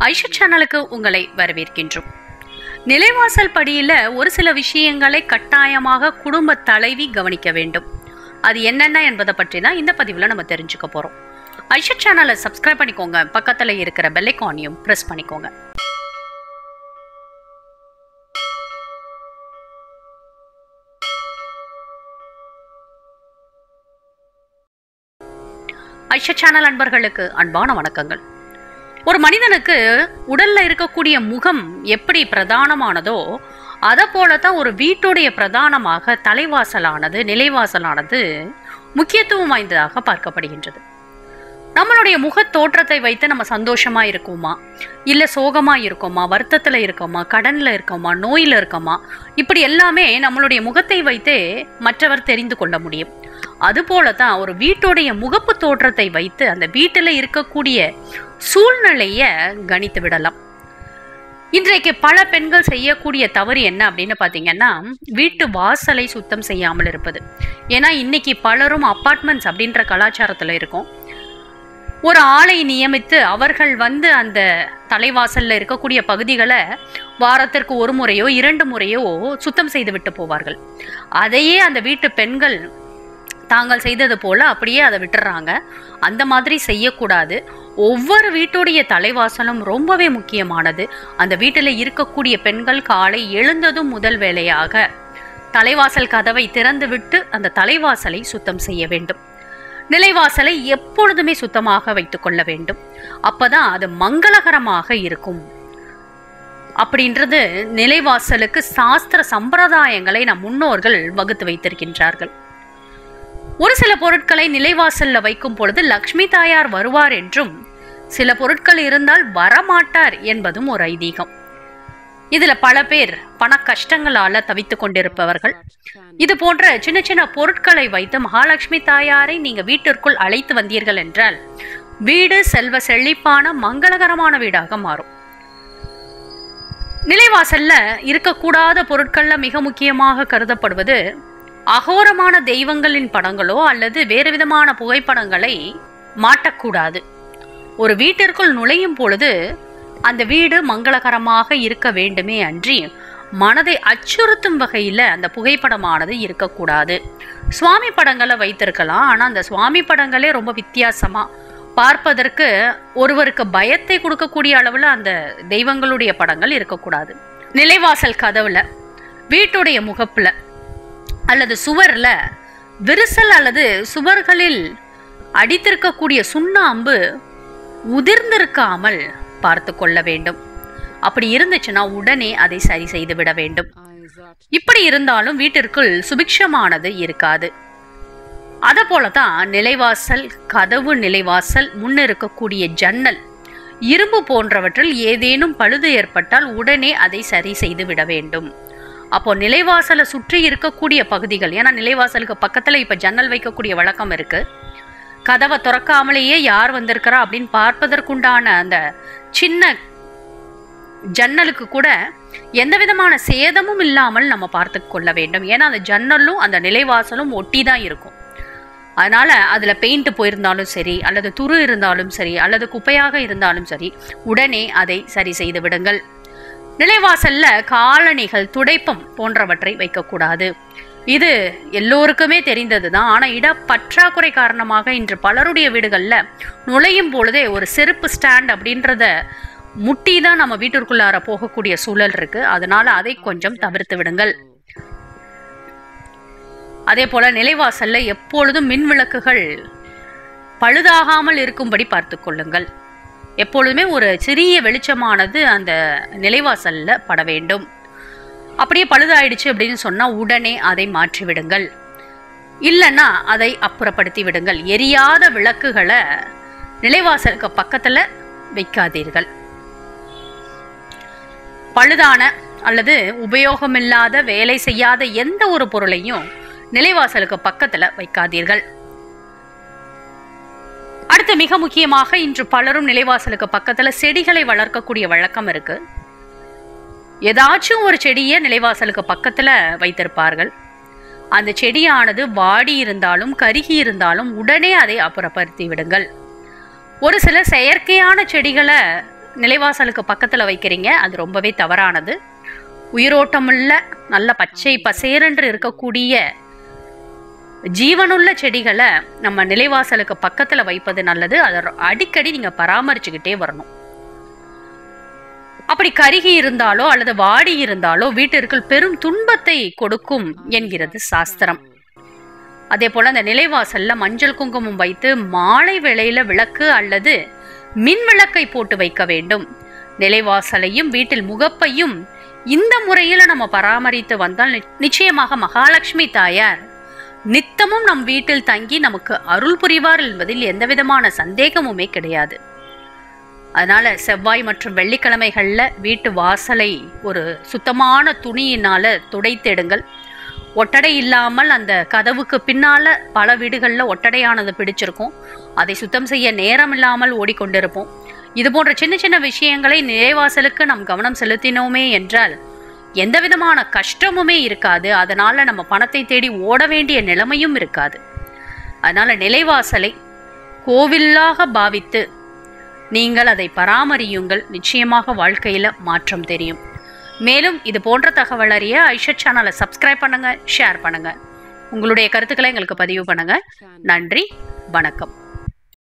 ஐஷா சேனலுக்கு உங்களை வரவேற்கின்றோம். நிலைவாசல் படியில ஒரு சில விஷயங்களை கட்டாயமாக குடும்ப தலைவி கவனிக்க வேண்டும். அது என்னென்ன என்பதை பற்றி தான் இந்த பதிவில் நம்ம தெரிஞ்சுக்க போறோம். ஐஷா சேனலை சப்ஸ்கிரைப் பண்ணிக்கோங்க, பக்கத்தில் இருக்கிற பெல் ஐகானையும் பிரஸ் பண்ணிக்கோங்க. ஐஷா சேனல் அன்பர்களுக்கு அன்பான வணக்கங்கள். ஒரு மனிதனுக்கு உடல்ல இருக்கக்கூடிய முகம் எப்படி பிரதானமானதோ அதை போலதான் ஒரு வீட்டுடைய பிரதானமாக தலைவாசலானது, நிலைவாசலானது முக்கியத்துவம் வாய்ந்ததாக பார்க்கப்படுகின்றது. நம்மளுடைய முக தோற்றத்தை வைத்து நம்ம சந்தோஷமா இருக்கோமா, இல்ல சோகமா இருக்கோமா, வருத்தத்துல இருக்கோமா, கடன்ல இருக்கோமா, நோயில இருக்கோமா, இப்படி எல்லாமே நம்மளுடைய முகத்தை வைத்தே மற்றவர் தெரிந்து கொள்ள முடியும். அதுபோலதான் ஒரு வீட்டுடைய முகப்பு தோற்றத்தை வைத்து அந்த வீட்டுல இருக்கக்கூடிய சூழ்நிலைய கணித்து விடலாம். இன்றைக்கு பல பெண்கள் செய்யக்கூடிய தவறு என்ன அப்படின்னு பாத்தீங்கன்னா, வீட்டு வாசலை சுத்தம் செய்யாமல் இருப்பது. ஏன்னா இன்னைக்கு பலரும் அபார்ட்மெண்ட்ஸ் அப்படின்ற கலாச்சாரத்துல இருக்கும். ஒரு ஆளை நியமித்து அவர்கள் அந்த தலைவாசல்ல இருக்கக்கூடிய பகுதிகளை வாரத்திற்கு ஒரு முறையோ 2 முறையோ சுத்தம் செய்து விட்டு போவார்கள். அதையே அந்த வீட்டு பெண்கள் தாங்கள் செய்தது போல அப்படியே அதை விட்டுறாங்க. அந்த மாதிரி செய்யக்கூடாது. ஒவ்வொரு வீட்டுடைய தலைவாசலும் ரொம்பவே முக்கியமானது. அந்த வீட்டில் இருக்கக்கூடிய பெண்கள் காலை எழுந்ததும் முதல் வேலையாக தலைவாசல் கதவை திறந்து விட்டு அந்த தலைவாசலை சுத்தம் செய்ய வேண்டும். நிலைவாசலை எப்பொழுதுமே சுத்தமாக வைத்துக் கொள்ள வேண்டும். அப்பதான் அது மங்களகரமாக இருக்கும். அப்படின்றது நிலைவாசலுக்கு சாஸ்திர சம்பிரதாயங்களை நம் முன்னோர்கள் வகுத்து வைத்திருக்கின்றார்கள். ஒரு சில பொருட்களை நிலைவாசல்ல வைக்கும் பொழுது லக்ஷ்மி தாயார் வருவார் என்றும், சில பொருட்கள் இருந்தால் வரமாட்டார் என்பதும் ஒரு ஐதீகம். இதுல பல பேர் பண கஷ்டங்களால தவித்துக் கொண்டிருப்பவர்கள் இது போன்ற சின்ன சின்ன பொருட்களை வைத்து மகாலட்சுமி தாயாரை நீங்க வீட்டிற்குள் அழைத்து வந்தீர்கள் என்றால் வீடு செல்வ செழிப்பான மங்களகரமான வீடாக மாறும். நிலைவாசல்ல இருக்கக்கூடாத பொருட்கள்ல மிக முக்கியமாக கருதப்படுவது அகோரமான தெய்வங்களின் படங்களோ அல்லது வேறு விதமான புகைப்படங்களை மாட்டக்கூடாது. ஒரு வீட்டிற்குள் நுழையும் பொழுது அந்த வீடு மங்களகரமாக இருக்க வேண்டுமே அன்றி மனதை அச்சுறுத்தும் வகையில அந்த புகைப்படமானது இருக்கக்கூடாது. சுவாமி படங்களை வைத்திருக்கலாம், ஆனா அந்த சுவாமி படங்களே ரொம்ப வித்தியாசமா பார்ப்பதற்கு ஒருவருக்கு பயத்தை கொடுக்கக்கூடிய அளவுல அந்த தெய்வங்களுடைய படங்கள் இருக்கக்கூடாது. நிலைவாசல் கதவுல, வீட்டுடைய முகப்புல அல்லது சுவர்ல விரிசல் அல்லது சுவர்களில் அடித்திருக்கக்கூடிய சுண்ணாம்பு உதிர்ந்திருக்காமல் பார்த்து கொள்ள வேண்டும். அப்படி இருந்துச்சுன்னா உடனே அதை சரி செய்து விட வேண்டும். இப்படி இருந்தாலும் வீட்டிற்குள் சுபிக்ஷமானது இருக்காது. அத போலதான் நிலைவாசல் கதவு, நிலைவாசல் முன்ன இருக்கக்கூடிய ஜன்னல், இரும்பு போன்றவற்றில் ஏதேனும் பழுது ஏற்பட்டால் உடனே அதை சரி செய்து விட வேண்டும். அப்போ நிலைவாசலை சுற்றி இருக்கக்கூடிய பகுதிகள், ஏன்னா நிலைவாசலுக்கு பக்கத்துல இப்ப ஜன்னல் வைக்கக்கூடிய வழக்கம் இருக்கு. கதவை திறக்காமலேயே யார் வந்திருக்கிறா அப்படின்னு பார்ப்பதற்குண்டான அந்த சின்ன ஜன்னலுக்கு கூட எந்த விதமான சேதமும் இல்லாமல் நம்ம பார்த்து கொள்ள வேண்டும். ஏன்னா அந்த ஜன்னலும் அந்த நிலைவாசலும் ஒட்டி தான் இருக்கும். அதனால அதுல பெயிண்ட் போயிருந்தாலும் சரி, அல்லது துரு இருந்தாலும் சரி, அல்லது குப்பையாக இருந்தாலும் சரி, உடனே அதை சரி செய்து விடுங்கள். நிலைவாசல்ல காலணிகள், துடைப்பம் போன்றவற்றை வைக்கக்கூடாது. இது எல்லோருக்குமே தெரிந்ததுதான். ஆனா இட பற்றாக்குறை காரணமாக இன்று பலருடைய வீடுகள்ல நுழையும் பொழுதே ஒரு செருப்பு ஸ்டாண்ட் அப்படின்றத முட்டி தான் நம்ம வீட்டிற்குள்ளார போகக்கூடிய சூழல் இருக்கு. அதனால அதை கொஞ்சம் தவிர்த்து விடுங்கள். அதே போல நிலைவாசல்ல எப்பொழுதும் மின் விளக்குகள் பழுதாகாமல் இருக்கும்படி பார்த்து கொள்ளுங்கள். எப்பொழுதுமே ஒரு சிறிய வெளிச்சமானது அந்த நிலைவாசல்ல பட வேண்டும். அப்படியே பழுதாயிடுச்சு அப்படின்னு சொன்னா உடனே அதை மாற்றி விடுங்கள். இல்லைன்னா அதை அப்புறப்படுத்தி விடுங்கள். எரியாத விளக்குகளை நிலைவாசலுக்கு பக்கத்துல வைக்காதீர்கள். பழுதான அல்லது உபயோகமில்லாத, வேலை செய்யாத எந்த ஒரு பொருளையும் நிலைவாசலுக்கு பக்கத்துல வைக்காதீர்கள். அடுத்து மிக முக்கியமாக இன்று பலரும் நிலைவாசலுக்கு பக்கத்துல செடிகளை வளர்க்கக்கூடிய வழக்கம் இருக்கு. ஏதாச்சும் ஒரு செடியை நிலைவாசலுக்கு பக்கத்துல வைத்திருப்பார்கள். அந்த செடியானது வாடி இருந்தாலும் கருகி இருந்தாலும் உடனே அதை அப்புறப்படுத்தி விடுங்கள். ஒரு சில செயற்கையான செடிகளை நிலைவாசலுக்கு பக்கத்தில் வைக்கிறீங்க, அது ரொம்பவே தவறானது. உயிரோட்டமுள்ள நல்ல பச்சை பசேரென்று இருக்கக்கூடிய ஜீவனுள்ள செடிகளை நம்ம நிலைவாசலுக்கு பக்கத்தில் வைப்பது நல்லது. அதை அடிக்கடி நீங்கள் பராமரிச்சுக்கிட்டே வரணும். அப்படி கருகி இருந்தாலோ அல்லது வாடி இருந்தாலோ வீட்டிற்கு பெரும் துன்பத்தை கொடுக்கும் என்கிறது சாஸ்திரம். அதே போல அந்த நிலைவாசல்ல மஞ்சள் குங்குமம் வைத்து மாலை வேளையில விளக்கு அல்லது மின் விளக்கை போட்டு வைக்க வேண்டும். நிலைவாசலையும் வீட்டில் முகப்பையும் இந்த முறையில நம்ம பராமரித்து வந்தால் நிச்சயமாக மகாலட்சுமி தாயார் நித்தமும் நம் வீட்டில் தங்கி நமக்கு அருள் புரிவார் என்பதில் எந்த விதமான சந்தேகமுமே கிடையாது. அதனால செவ்வாய் மற்றும் வெள்ளிக்கிழமைகள்ல வீட்டு வாசலை ஒரு சுத்தமான துணியினால துடைத்தெடுங்கள். ஒட்டடை இல்லாமல் அந்த கதவுக்கு பின்னால பல வீடுகளில் ஒட்டடையானது பிடிச்சிருக்கும், அதை சுத்தம் செய்ய நேரம் இல்லாமல் ஓடிக்கொண்டிருப்போம். இது போன்ற சின்ன சின்ன விஷயங்களை நிலைவாசலுக்கு நம் கவனம் செலுத்தினோமே என்றால் எந்த விதமான கஷ்டமுமே இருக்காது. அதனால நம்ம பணத்தை தேடி ஓட வேண்டிய நிலைமையும் இருக்காது. அதனால நிலைவாசலை கோவிலாக பாவித்து நீங்கள் அதை பராமரியுங்கள். நிச்சயமாக வாழ்க்கையில மாற்றம் தெரியும். மேலும் இது போன்ற தகவல் அறிய ஐஷா சேனலை சப்ஸ்கிரைப் பண்ணுங்க, ஷேர் பண்ணுங்க, உங்களுடைய கருத்துக்களை எங்களுக்கு பதிவு பண்ணுங்க. நன்றி, வணக்கம்.